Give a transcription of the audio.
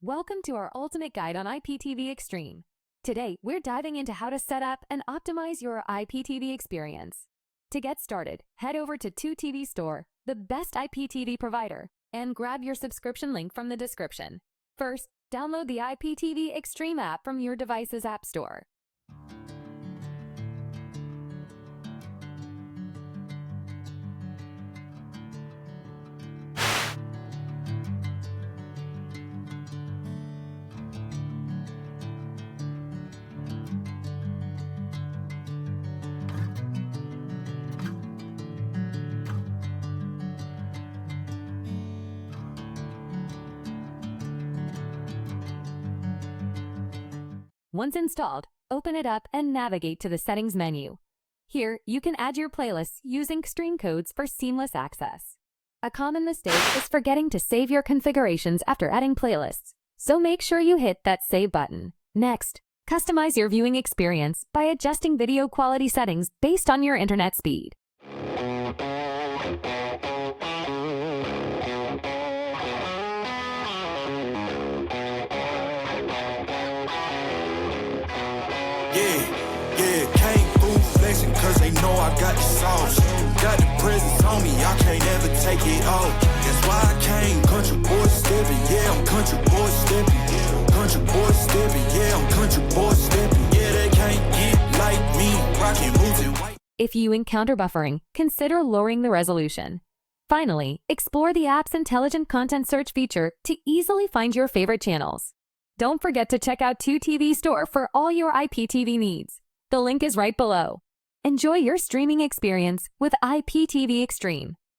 Welcome to our ultimate guide on IPTV Extreme. Today, we're diving into how to set up and optimize your IPTV experience. To get started, head over to 2TV Store, the best IPTV provider, and grab your subscription link from the description. First, download the IPTV Extreme app from your device's app store. Once installed, open it up and navigate to the Settings menu. Here, you can add your playlists using stream codes for seamless access. A common mistake is forgetting to save your configurations after adding playlists, so make sure you hit that Save button. Next, customize your viewing experience by adjusting video quality settings based on your internet speed. Came through flexing cause they know I got the sauce. Got the presence on me, I can't ever take it off. That's why I came country boy stepping, yeah, I'm country boy stepping. Country boy stepping, yeah, I'm country boy stepping. Yeah, they can't get like me, rockin' moves and white. If you encounter buffering, consider lowering the resolution. Finally, explore the app's intelligent content search feature to easily find your favorite channels. Don't forget to check out 2TV Store for all your IPTV needs. The link is right below. Enjoy your streaming experience with IPTV Extreme.